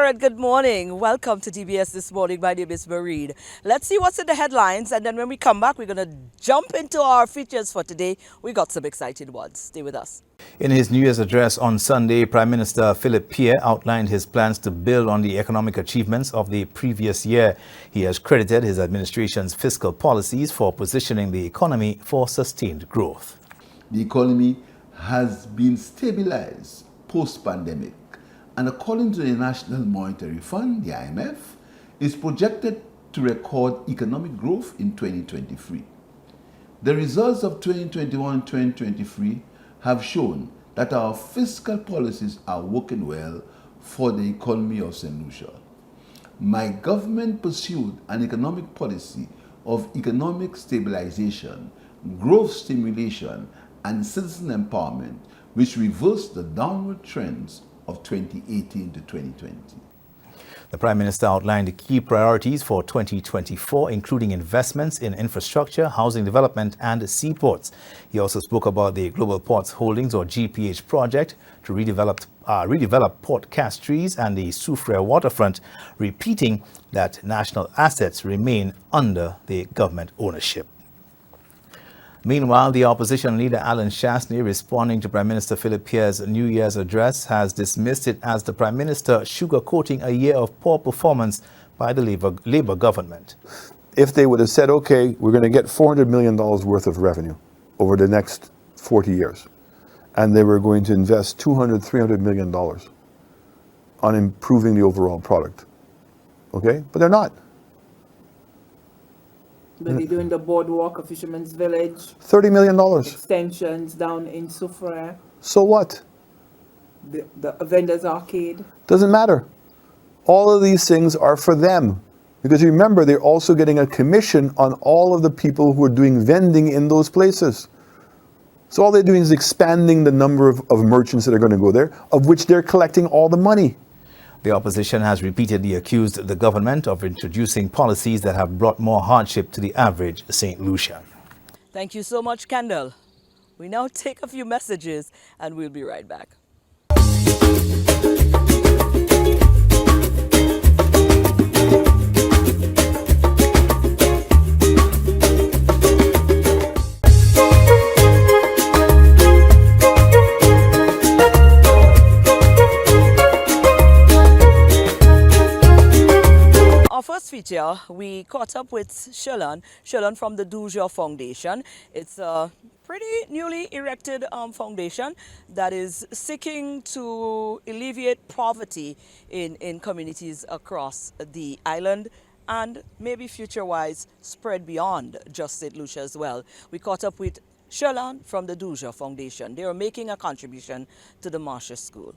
there and good morning. Welcome to DBS This Morning. My name is Maureen. Let's see what's in the headlines, and then when we come back, we're going to jump into our features for today. We got some exciting ones. Stay with us. In his New Year's address on Sunday, Prime Minister Philip Pierre outlined his plans to build on the economic achievements of the previous year. He has credited his administration's fiscal policies for positioning the economy for sustained growth. The economy has been stabilized post-pandemic, and according to the National Monetary Fund, the IMF, is projected to record economic growth in 2023. The results of 2021-2023 have shown that our fiscal policies are working well for the economy of St. Lucia. My government pursued an economic policy of economic stabilization, growth stimulation, and citizen empowerment, which reversed the downward trends of 2018 to 2020. The Prime Minister outlined the key priorities for 2024, including investments in infrastructure, housing development, and seaports. He also spoke about the Global Ports Holdings, or GPH, project to redevelop Port Castries and the Soufrière waterfront, repeating that national assets remain under the government ownership. Meanwhile, the opposition leader Alan Shastney, responding to Prime Minister Philip Pierre's New Year's address, has dismissed it as the Prime Minister sugarcoating a year of poor performance by the Labour government. If they would have said, okay, we're going to get $400 million worth of revenue over the next 40 years, and they were going to invest $200–300 million on improving the overall product, okay? But they're not. They'll be doing the boardwalk of Fisherman's Village. $30 million. Extensions down in Soufrière. So what? The vendors arcade. Doesn't matter. All of these things are for them. Because remember, they're also getting a commission on all of the people who are doing vending in those places. So all they're doing is expanding the number of merchants that are going to go there, of which they're collecting all the money. The opposition has repeatedly accused the government of introducing policies that have brought more hardship to the average St. Lucian. Thank you so much, Kendall. We now take a few messages and we'll be right back. First feature, we caught up with Shalon from the Dujon Foundation. It's a pretty newly erected foundation that is seeking to alleviate poverty in communities across the island and maybe future-wise spread beyond just St. Lucia as well. We caught up with Shalon from the Dujon Foundation. They are making a contribution to the Marsha School.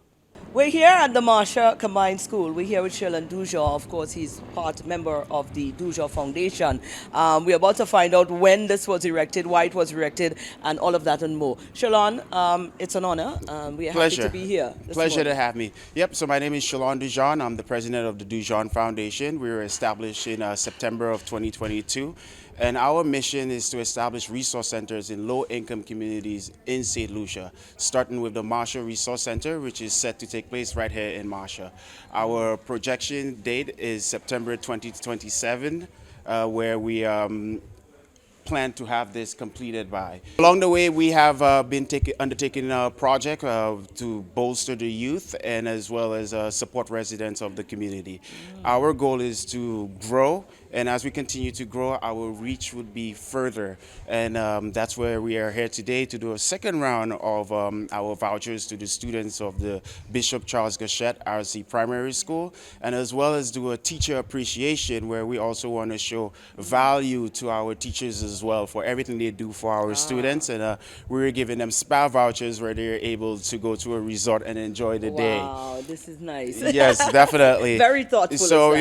We're here at the Marsha Combined School. We're here with Shalon Dujon. Of course, he's member of the Dujon Foundation. We're about to find out when this was erected, why it was erected, and all of that and more. Shalon, it's an honor. We're happy to be here. Pleasure to have me. Yep, so my name is Shalon Dujon. I'm the president of the Dujon Foundation. We were established in September of 2022. And our mission is to establish resource centers in low-income communities in St. Lucia, starting with the Marsha Resource Center, which is set to take place right here in Marsha. Our projection date is September 2027, where we plan to have this completed by. Along the way, we have been undertaking a project to bolster the youth and as well as support residents of the community. Our goal is to grow, and as we continue to grow, our reach would be further. And that's where we are here today to do a second round of our vouchers to the students of the Bishop Charles Gachette RC Primary School, and as well as do a teacher appreciation where we also want to show value to our teachers as well for everything they do for our students. And we're giving them spa vouchers where they're able to go to a resort and enjoy the day. Wow, this is nice. Yes, definitely. Very thoughtful. So,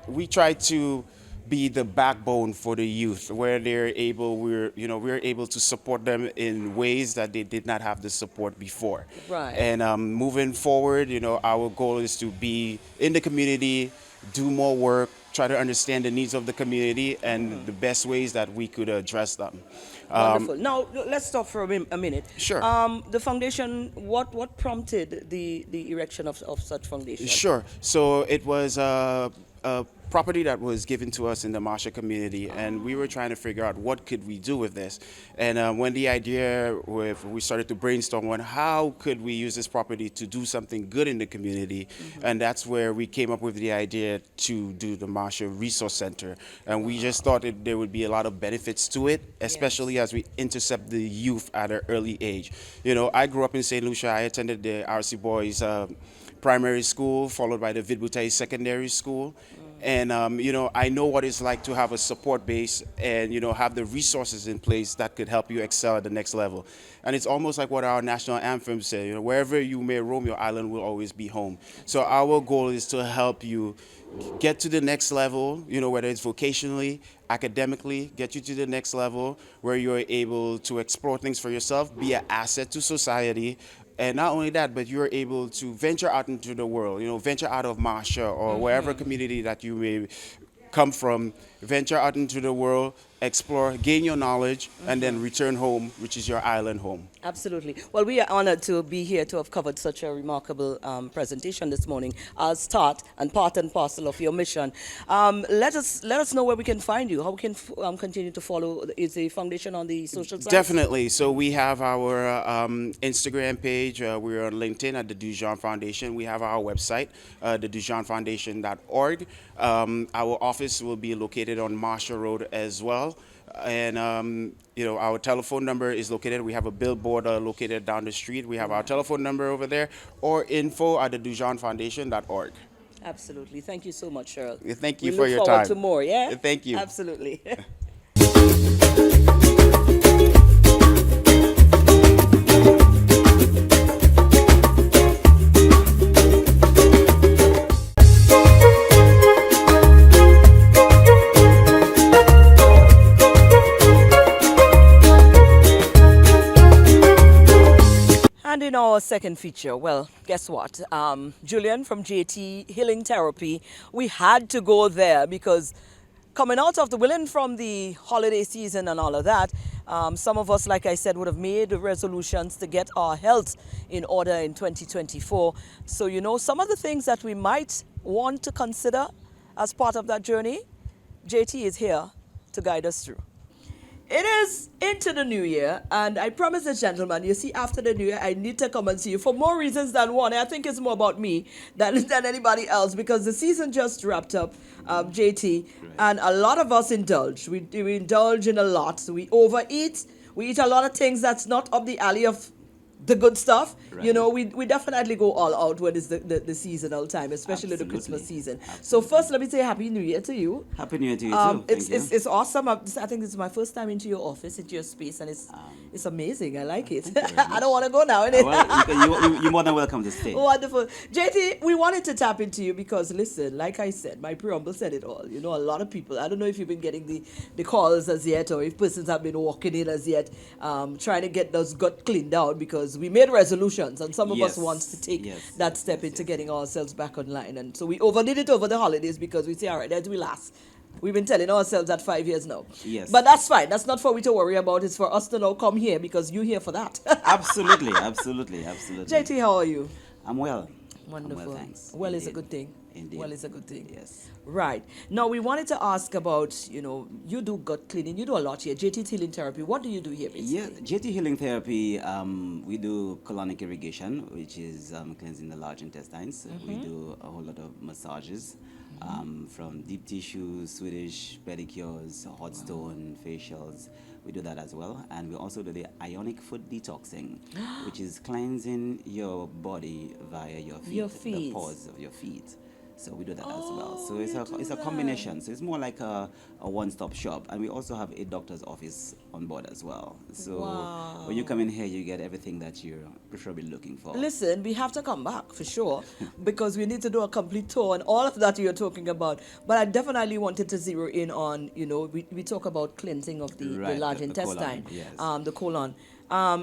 we try to be the backbone for the youth, where we're able to support them in ways that they did not have the support before. Right. And moving forward, our goal is to be in the community, do more work, try to understand the needs of the community and the best ways that we could address them. Wonderful. Now let's stop for a minute. Sure. The foundation. What prompted the erection of such foundation? Sure. So it was a property that was given to us in the Marsha community, and we were trying to figure out what could we do with this. And when the idea, we started to brainstorm on how could we use this property to do something good in the community, and that's where we came up with the idea to do the Marsha Resource Center. And we just thought there would be a lot of benefits to it, especially as we intercept the youth at an early age. You know, I grew up in St. Lucia. I attended the RC Boys primary school, followed by the Vidbutai Secondary School. And, you know, I know what it's like to have a support base and, you know, have the resources in place that could help you excel at the next level. And it's almost like what our national anthem says, you know, wherever you may roam, your island will always be home. So our goal is to help you get to the next level, you know, whether it's vocationally, academically, get you to the next level where you're able to explore things for yourself, be an asset to society. And not only that, but you're able to venture out into the world, you know, venture out of Marsha or wherever community that you may come from, venture out into the world, explore, gain your knowledge, and then return home, which is your island home. Absolutely. Well, we are honored to be here to have covered such a remarkable presentation this morning as part and parcel of your mission. Let us know where we can find you, how we can continue to follow. Is the foundation on the social sites? Definitely. So we have our Instagram page. We're on LinkedIn at the Dujon Foundation. We have our website, thedujonfoundation.org. Our office will be located on Marsha Road as well. And, you know, our telephone number is located. We have a billboard located down the street. We have our telephone number over there, or info at thedujonfoundation.org. Absolutely. Thank you so much, Cheryl. Thank you we for your look forward time. to more, yeah? Thank you. Absolutely. And in our second feature, well, guess what? Julian from JT Healing Therapy, we had to go there because coming out of willing from the holiday season and all of that, some of us, like I said, would have made resolutions to get our health in order in 2024. So, you know, some of the things that we might want to consider as part of that journey, JT is here to guide us through. It is into the new year, and I promise the gentleman, you see, after the new year, I need to come and see you for more reasons than one. I think it's more about me than anybody else because the season just wrapped up, JT, and a lot of us indulge. We indulge in a lot. So we overeat. We eat a lot of things that's not up the alley of the good stuff. Right. You know, we definitely go all out when it's the seasonal time, especially the Christmas Absolutely. season. So Absolutely. first, let me say Happy New Year to you. Happy New Year to you too. Thank you. It's awesome. I think it's my first time into your office, into your space, and it's amazing. I like it. thank you very I don't want to go now. Well, you're more than welcome to stay. Wonderful. JT, we wanted to tap into you because, listen, like I said, my preamble said it all. You know, a lot of people, I don't know if you've been getting the calls as yet or if persons have been walking in as yet, trying to get those gut cleaned out because we made resolutions and some of us Yes. wants to take Yes, that yes, step yes, into yes. getting ourselves back online. And so we overdid it over the holidays because we say, all right, that will last. We've been telling ourselves that 5 years now. Yes. But that's fine. That's not for we to worry about. It's for us to now come here because you're here for that. Absolutely. JT, how are you? I'm well. Wonderful. I'm well, thanks. Well is a Indeed. good thing. Indeed. Well is a good thing. Yes. Right. Now, we wanted to ask about, you know, you do gut cleaning. You do a lot here. JT Healing Therapy. What do you do here, basically? Yeah, JT Healing Therapy, we do colonic irrigation, which is cleansing the large intestines. We do a whole lot of massages, from deep tissue, Swedish pedicures, hot stone, facials. We do that as well. And we also do the ionic foot detoxing, which is cleansing your body via your feet, Your feet. the pores of your feet. So we do that as well. So Oh, it's you a do it's a that. combination. So it's more like a one-stop shop, and we also have a doctor's office on board as well. So when you come in here, you get everything that you're preferably looking for. Listen, we have to come back for sure because we need to do a complete tour and all of that you're talking about. But I definitely wanted to zero in on, you know, we talk about cleansing of the Right, large the colon, intestine, yes. the colon.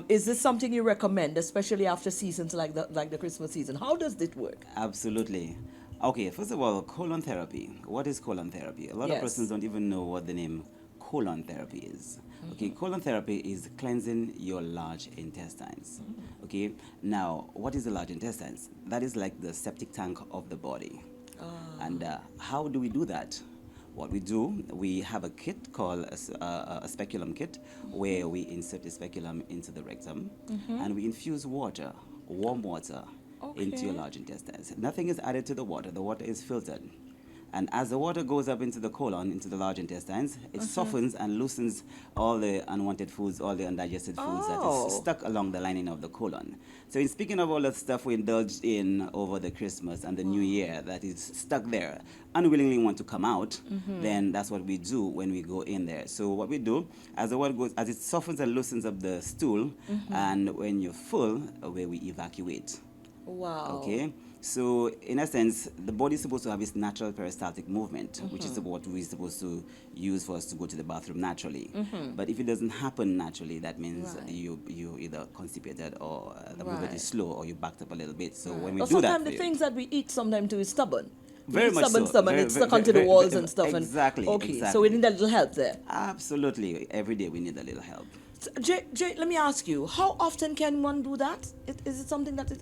Is this something you recommend, especially after seasons like the Christmas season? How does it work? Absolutely. Okay, first of all, colon therapy. What is colon therapy? A lot of Yes. persons don't even know what the name colon therapy is. Okay, colon therapy is cleansing your large intestines. Okay, now what is the large intestines? That is like the septic tank of the body. And how do we do that? What we do, we have a kit called a speculum kit, where we insert the speculum into the rectum, and we infuse water, warm water, into your Okay. large intestines. Nothing is added to the water. The water is filtered. And as the water goes up into the colon, into the large intestines, it softens and loosens all the unwanted foods, all the undigested foods that Oh. is stuck along the lining of the colon. So in speaking of all the stuff we indulged in over the Christmas and the New Year that is stuck there, unwillingly want to come out, then that's what we do when we go in there. So what we do, as the water goes, as it softens and loosens up the stool, and when you're full, where we evacuate. Wow. Okay, so in essence, the body is supposed to have its natural peristaltic movement, which is what we're supposed to use for us to go to the bathroom naturally. But if it doesn't happen naturally, that means Right. you either constipated or the movement Right. is slow or you backed up a little bit. So when we Or do that, sometimes the things that we eat sometimes too is stubborn. We Very eat much stubborn so. stuff and Very, it's very, stuck onto very, the walls very- and stuff. exactly, And, okay, so exactly. we need a little help there. absolutely every day we need a little help. So, Jay, let me ask you, how often can one do that? Is it something that is...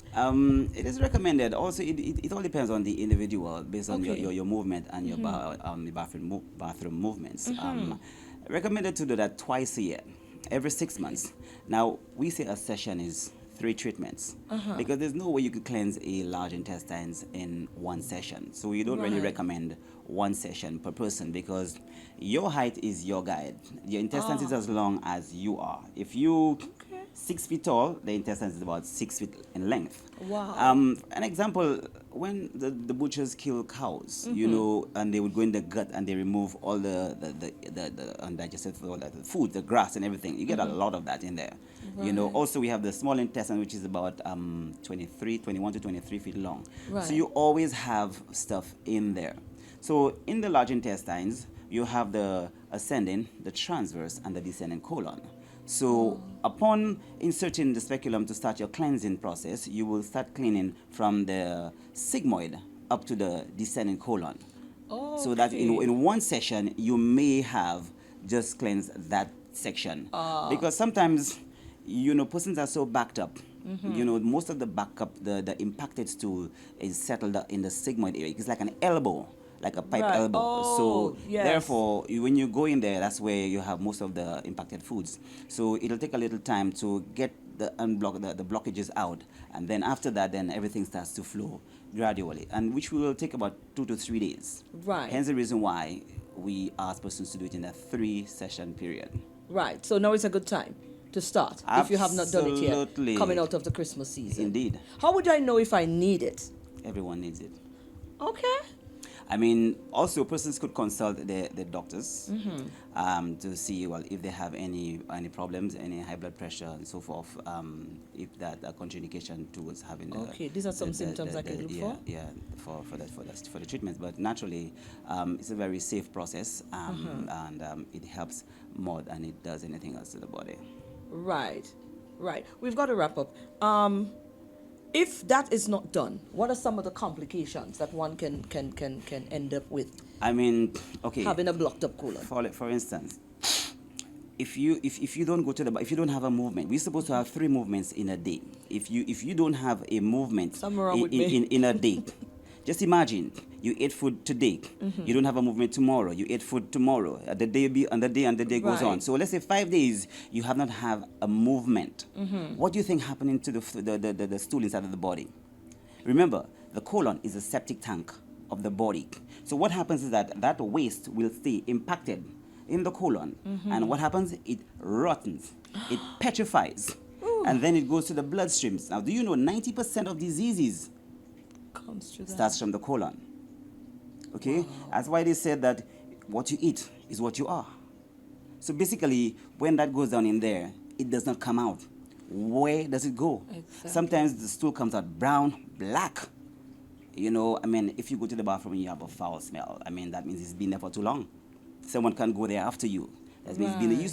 It is recommended. Also, it all depends on the individual based on Okay. your movement and your bathroom movements. Recommended to do that twice a year, every 6 months. Now, we say a session is 3 treatments because there's no way you could cleanse a large intestines in one session. So we don't really Right. recommend one session per person because your height is your guide. Your intestines is as long as you are. If you 6 feet tall, the intestines is about 6 feet in length. Wow. An example, when the butchers kill cows, you know, and they would go in the gut and they remove all the undigested food, all the food, the grass and everything. You get a lot of that in there. You know, also we have the small intestine, which is about 21 to 23 feet long. Right. So you always have stuff in there. So in the large intestines, you have the ascending, the transverse, and the descending colon. So upon inserting the speculum to start your cleansing process, you will start cleaning from the sigmoid up to the descending colon. So that in one session, you may have just cleansed that section. Because sometimes, you know, persons are so backed up. You know, most of the backup, the impacted stool is settled in the sigmoid area. It's like an elbow, like a pipe Right. elbow. Oh, So yes. therefore, when you go in there, that's where you have most of the impacted foods. So it'll take a little time to get the blockages out, and then after that, then everything starts to flow gradually, and which will take about 2 to 3 days. Right. Hence the reason why we ask persons to do it in a 3-session period. Right, so now is a good time to start if you have not done it yet, Absolutely. coming out of the Christmas season. Indeed, How would I know if I need it? everyone needs it. Okay. I mean, also persons could consult their doctors to see, well, if they have any problems, any high blood pressure and so forth, if that a contraindication towards having the, Okay, these are some symptoms I can look for? Yeah, for the treatments. But naturally, it's a very safe process, and it helps more than it does anything else to the body. Right, right. We've got to wrap up. If that is not done, what are some of the complications that one can end up with I mean, okay. having a blocked up colon? For instance, if you don't go to the if you don't have a movement, we're supposed to have 3 movements in a day. If you don't have a movement Something wrong with me. in a day, just imagine you ate food today, you don't have a movement tomorrow, you ate food tomorrow, the day goes on. Right. So let's say 5 days you have not have a movement. What do you think happening to the stool inside of the body? Remember, the colon is a septic tank of the body. So what happens is that waste will stay impacted in the colon. And what happens? It rottens, it petrifies, and then it goes to the bloodstreams. Now, do you know 90% of diseases Comes to that. starts from the colon? Okay? That's why they said that what you eat is what you are. So basically, when that goes down in there, it does not come out. Where does it go? Exactly. Sometimes the stool comes out brown, black. You know, I mean, if you go to the bathroom and you have a foul smell, I mean, that means it's been there for too long. Someone can go there after you. That means it's been there. You're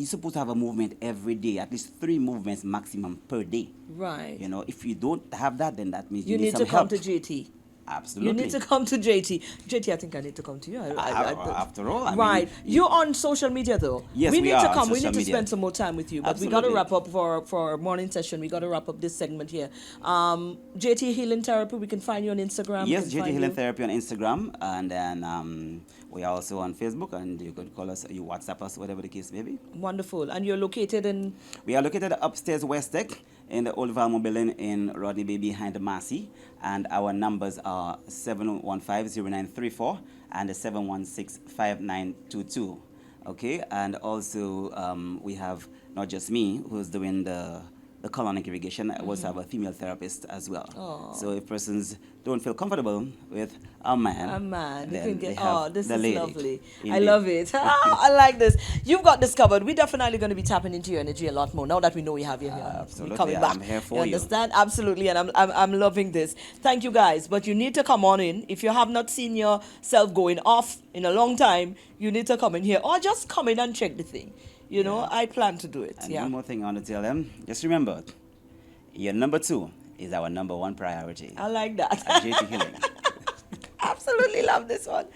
supposed to have a movement every day, at least 3 movements maximum per day. Right. You know, if you don't have that, then that means You need need some to come help. to JT. Absolutely. You need to come to JT. JT, I think I need to come to you. After all, I right. mean, You're on social media though. Yes, we we need are to on come. We social need to media. spend some more time with you. But we got to Absolutely. wrap up for our morning session. We got to wrap up this segment here. JT Healing Therapy. We can find you on Instagram. Yes, we can JT find Healing you. Therapy on Instagram, and then we are also on Facebook, and you could call us, you WhatsApp us, whatever the case may be. Wonderful. And you're located in. We are located upstairs West Deck in the old Valmont building in Rodney Bay behind the Massey, and our numbers are 715-0934 and 716-5922. Okay, and also we have not just me who's doing the colonic irrigation. I also have a female therapist as well. So if persons don't feel comfortable with a man, You then can they get. have Oh, this the is lady. lovely. I Indeed. love it. I like this. You've got this covered. We're definitely going to be tapping into your energy a lot more now that we know we have you here. Absolutely. We're coming I'm back. here for you you. understand? Absolutely. And I'm loving this. Thank you guys. But you need to come on in. If you have not seen yourself going off in a long time, you need to come in here or just come in and check the thing. You know, I plan to do it. And Yeah. one more thing I want to tell them, just remember, your number 2 is our number 1 priority. I like that. At JT Healing. Absolutely love this one.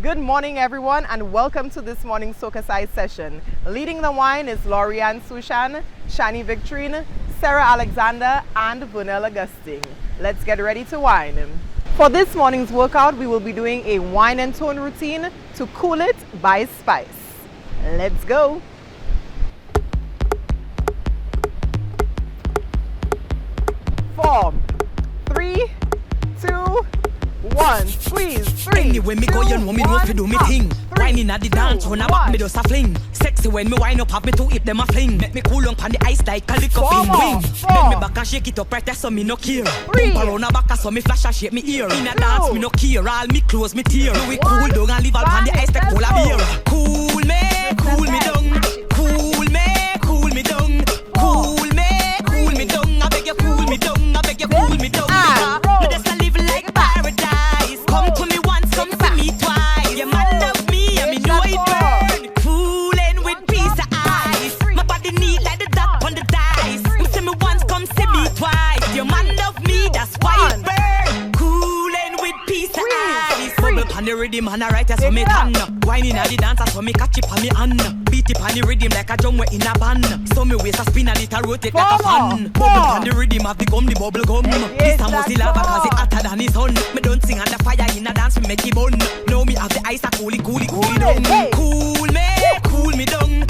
Good morning, everyone, and welcome to this morning's SocaCize session. Leading the wine is Lorianne Sushan, Shani Victorine, Sarah Alexander, and Vernell Augustine. Let's get ready to wine. For this morning's workout, we will be doing a wine and tone routine to cool it by spice. Let's go. Four, 3, 2, 1. Squeeze. 3, Anyway, me go, you know me know fi do me thing. Whining at the dance, when I back me just a fling. Sexy when me wine up, have me to hip them a fling. Make me cool on pan the ice like a lick of Four in more. wing. Four. Make me back and shake it up right there so me no care. 3, Bump around a back so me flash and shake me ear. In a 2, dance, me no care. All me close, me tear. Do we cool 1. down and leave all pan the ice like Let's cola go. beer. Cool me down. Cool me down. Cool me down. I beg you cool me down. I beg you cool me down. And Me just a live like paradise. Come to me once, come see me twice. Your man love me, and me know it burn. Cooling with piece of ice. My body neat like the dot on the dice. You see me once, come see me twice. Your man love me, that's why it burn. Cooling with piece of ice. Bubble pan the rhythm and I write as me tan. Whining at the dance, so me catch it on me hand. Beat it on the rhythm like a drum we in a band. So me waist a spin and it a rotate like a fan. Bubble pan the rhythm of the gum, the bubble gum. This a must lava cause it hotter than the sun. Me don't sing under fire in a dance, me make it burn. Now me have the ice a cool it down. Cool me down. Cool me down.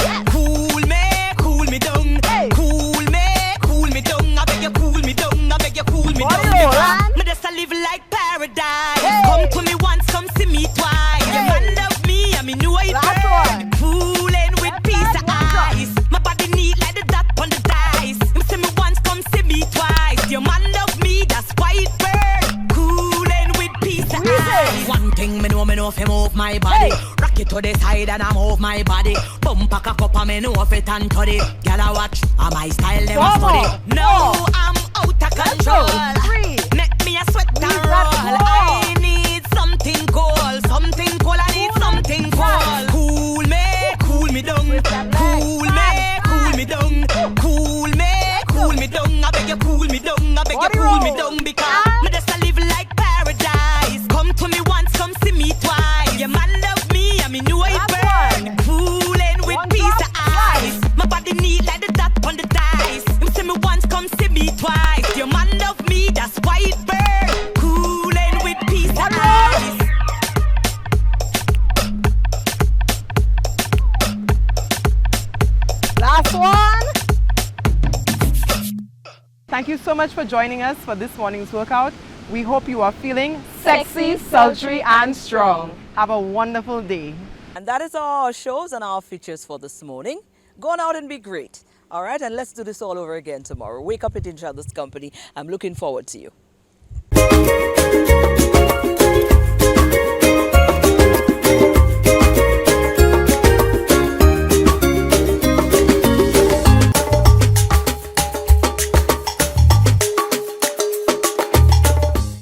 Cool me down. I beg you cool me down. I beg you cool me down. Me just a live like paradise. Come to me once, come see me twice. Your man love me, and me know it burn. Cooling with piece of ice. My body neat like the dot on the dice. You see me once, come see me twice. Your man love me, that's why it burn. Cooling with piece of ice. One thing me know if I move my body. Rock it to the side and I move my body. Bump a cock up and me know if it and to it. Girl I watch, and my style them a study. No, I'm out of control. 3. Make me a sweat and roll. I need something cold. Something cold, I need something cold. Cool me down. Cool me down. Cool me down. I beg you cool me down. I beg you cool me down because me just a live like paradise. Come to me once, come see me twice. Your man love me, and me know it burn. Cooling with piece of ice. My body neat like the dot on the dice. You see me once, come see me twice. Your man love me, that's why it burn. Cooling with piece of ice. Last one. Thank you so much for joining us for this morning's workout. We hope you are feeling sexy, sultry, and strong. Have a wonderful day. And that is our shows and our features for this morning. Go on out and be great. All right, and let's do this all over again tomorrow. Wake up in each other's company. I'm looking forward to you.